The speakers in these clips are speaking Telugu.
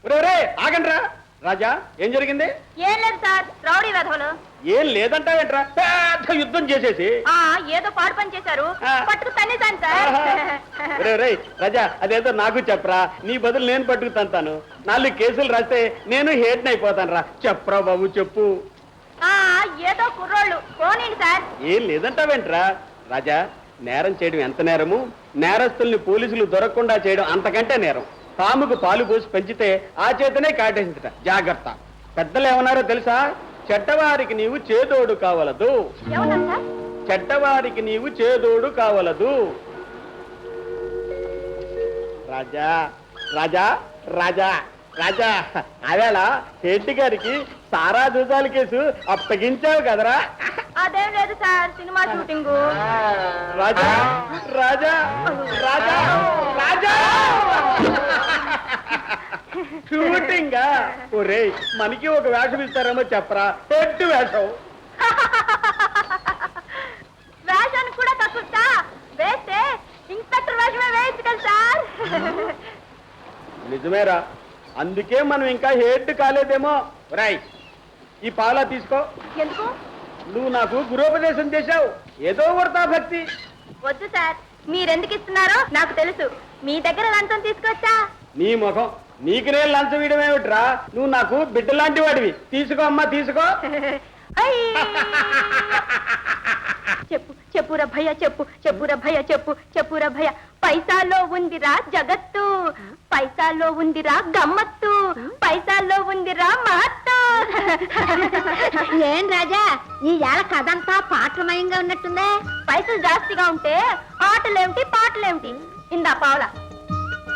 ఆగండ్రా రాజా, ఏం జరిగింది? ఏం లేదు సార్, రౌడీ వెధవలు. ఏం లేదంటావేంట్రా? పెద్ద యుద్ధం చేసేసి ఏదో పాడు పని చేశారు, ఆ. పట్టుకు తన్నేశాను సార్. రాజా, అదేదో నాకు చెప్పరా, నీ బదులు నేను పట్టుకు తంతాను. 4 కేసులు రాస్తే నేను హేడ్ని అయిపోతాను రా. చెప్పరా బాబు, చెప్పు. ఏదో కుర్రోళ్ళు పోనీండి సార్. ఏం లేదంటావేంట్రా? రాజా, నేరం చేయడం ఎంత నేరము, నేరస్తుల్ని పోలీసులు దొరకకుండా చేయడం అంతకంటే నేరం. పాముకు పాలు పోసి పెంచితే ఆ చేతనే కాటేసిందట. జాగ్రత్త. పెద్దలు ఏమన్నారో తెలుసా? చెడ్డవారికి నీవు చేదోడు కావలదు. ఏమన్నారు సార్? చెడ్డవారికి నీవు చేదోడు కావలదు. రాజా రాజా రాజా రాజా, అవేళ హెడ్ గారికి సారా దూసాల కేసు అప్పగించావు కదరా? అదేం లేదు సార్, సినిమా షూటింగ్. రాజా రాజా రాజా రాజా షూటింగ్. ఒరే, మనకి ఒక వేషం ఇస్తారేమో చెప్పరా? హెడ్ వేషం. వేషానికి కూడా తక్కువ వేస్తే ఇన్స్పెక్టర్ వేషమే వేయచ్చు కదా సార్. నిజమేరా, అందుకే మనం ఇంకా హెడ్ కాలేదేమో. రాయ్, ఈ పాలా తీసుకో. ఎందుకు? నువ్వు నాకు గురోపదేశం చేశావు, ఏదో వర్తా భక్తి. వద్దు సార్, మీరెందుకు ఇస్తున్నారో నాకు తెలుసు. మీ దగ్గర లంచం తీసుకొచ్చా? నీ ముఖం, నీకు నేను లంచం ఇవ్వడం ఏమిట్రా? నువ్వు నాకు బిడ్డ లాంటి వాడివి. తీసుకో అమ్మా, తీసుకో. చెప్పు చెప్పురా భయ, చెప్పురా భయ, చెప్పురా భయ. పైసాలో ఉందిరా జగత్తు, పైసాలో ఉందిరా గమ్మత్తు, పైసాలో ఉందిరా మహత్తు. ఏం రాజా, ఈ ఏళ కథ అంతా పాటలమయంగా ఉన్నట్టుందే. పైసలు జాస్తిగా ఉంటే ఆటలేమిటి పాటలేమిటి. ఇందా పావులా.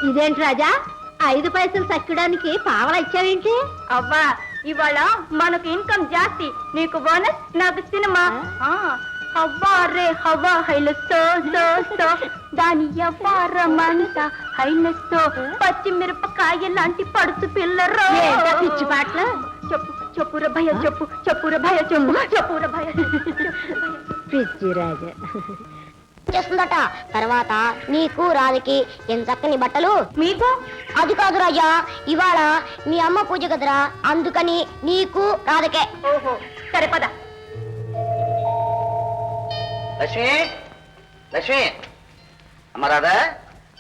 ఇదేంటి రాజా, 5 పైసలు తక్కడానికి పావలా ఇచ్చావేంటి? అవ్వా, ఇవాళ మనకు ఇన్కమ్ జాస్తి, నీకు బోనస్, నాకు సినిమా. హవ్వా రే హవ్వా హైలెస్తో సో సో, దాని వ్యాపారమంతా హైలెస్తో. పచ్చిమిరపకాయ లాంటి పడుచు పిల్లరో. ఏంటా పిచ్చి పాటలు? చెప్పురా భయ, చెప్పురా భయ, చెప్పురా భయ. పిచ్చి రాజా చేస్తుందట. తర్వాత నీకు రాధకి ఎంత చక్కని బట్టలు. మీకు? అది కాదు రాజా, ఇవాళ మీ అమ్మ పూజ కదరా, అందుకని నీకు రాధకే. ఓహో, సరే పద. లక్ష్మి, లక్ష్మి, అమ్మ రాధా,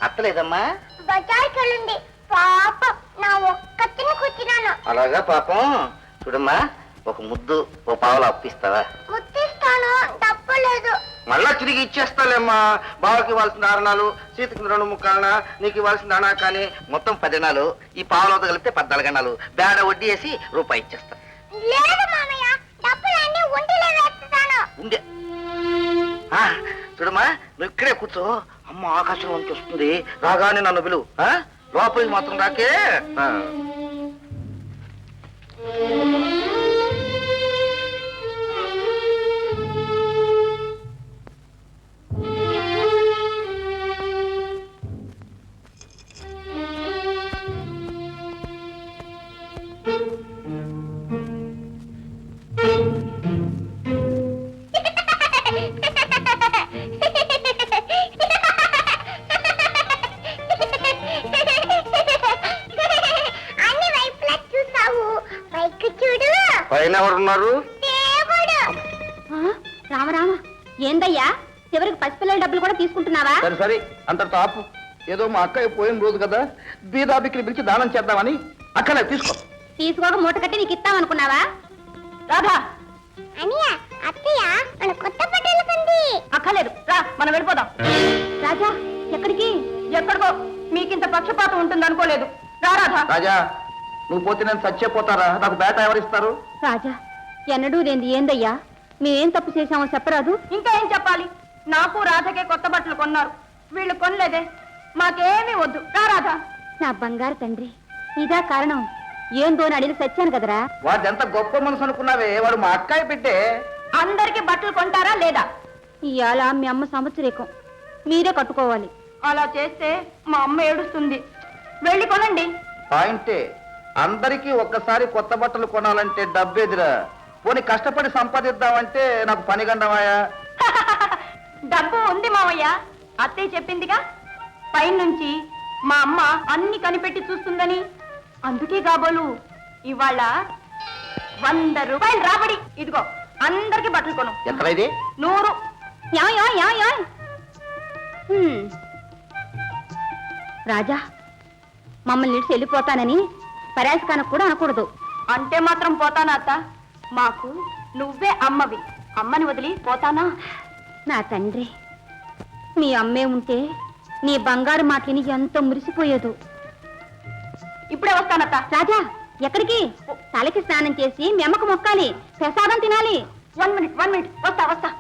అత్తలేదమ్మా? బజార్కెళ్ళింది పాపం, నా ఒక్కతిని కూర్చున్నాను. అలాగా పాపం. చూడమ్మా, ఒక ముద్దు ఓ పావులు అప్పిస్తావా? ముట్టిస్తాను, తప్పలేదు. మళ్ళా తిరిగి ఇచ్చేస్తాలేమ్మా. బావకి ఇవ్వాల్సిన ఆరణాలు, సీతకి 2 ముక్కాలనా, నీకు ఇవ్వాల్సిన అనా కానీ మొత్తం 10 అణాలు. ఈ పావులతో కలిపితే 14 అణాలు. బేడ వడ్డీ వేసి రూపాయి ఇచ్చేస్తా. లేదు మామయ్య, డబ్బులన్నీ ఒంటిలో వేస్తాను. ఉండే. చూడమ్మా, నువ్వు ఇక్కడే కూర్చో. అమ్మ ఆకాశం నుంచి వస్తుంది, రాగానే నన్ను పిలువు. లోపలికి మాత్రం రాకే. అన్ని వైపులా చూసావు, పైకి చూడు. పైన ఎవరున్నారు? దేవుడు. రామరామ, ఏందయ్యా చివరికి పసిపిల్లల డబ్బులు కూడా తీసుకుంటున్నావా? సరే సరే, అంతటితో ఆపు. ఏదో మా అక్కయ్య పోయిన రోజు కదా, బీదాబిక్కిని పిలిచి దానం చేద్దామని. అక్కనే తీసుకో. తీసుకోక మూట కట్టి నీకు ఇస్తామనుకున్నావా? రాధా, అనియ అత్తయ్య, మన కొత్త బట్టలు కంది. అక్కర్లేదు, రా మనం వెళ్ళిపోదాం. రాజా ఎక్కడికి? ఎక్కడికో. మీకింత పక్షపాతం ఉంటుంది అనుకోలేదు. రా రాధా. రాజా, నువ్వు పోతే నేను చచ్చిపోతారా? నాకు బేట ఎవరిస్తారు? రాజా, ఎన్నడూ లేంది ఏందయ్యా, మేమేం తప్పు చేశామో చెప్పరాదు? ఇంకా ఏం చెప్పాలి? నాకు రాధకే కొత్త బట్టలు కొన్నారు, వీళ్ళు కొనలేదే. మాకేమీ వద్దు. రా రాధా. నా బంగారు తండ్రి, ఇదా కారణం? ఏందో అని అడిగి సచ్చాను కదరా. వాడు ఎంత గొప్ప మనసు అనుకున్నావే, వాడు మా అక్కాయి బిడ్డే. అందరికి బట్టలు కొంటారా లేదా? ఇవాళ మీ అమ్మ సంవత్సరీకం, మీరే కట్టుకోవాలి. అలా చేస్తే మా అమ్మ ఏడుస్తుంది. వెళ్ళి కొనండి. పాయింటే, అందరికీ ఒక్కసారి కొత్త బట్టలు కొనాలంటే డబ్బేదిరా. పోనీ కష్టపడి సంపాదిద్దామంటే నాకు పని గండమాయా. డబ్బు ఉంది మావయ్య, అత్తయ్య చెప్పిందిగా. పైనుంచి మా అమ్మ అన్ని కనిపెట్టి చూస్తుందని. అందుకే కాబోలు ఇవాళ 100 రూపాయలు రాబడి. ఇదిగో అందరికి బట్టలు కొను. ఎంత ఇది? 100. రాజా మమ్మల్ని నిడిచి వెళ్ళిపోతానని పరాశకానికి కూడా అనకూడదు. అంటే మాత్రం పోతానా అత్త? మాకు నువ్వే అమ్మవి. అమ్మని వదిలి పోతానా? నా తండ్రి, మీ అమ్మే ఉంటే నీ బంగారు మాటని ఎంతో మురిసిపోయేదు. ఇప్పుడే వస్తానత్త. రాజా ఎక్కడికి? తలకి స్నానం చేసి మీ అమ్మకు మొక్కాలి, ప్రసాదం తినాలి. 1 మినిట్ వస్తా.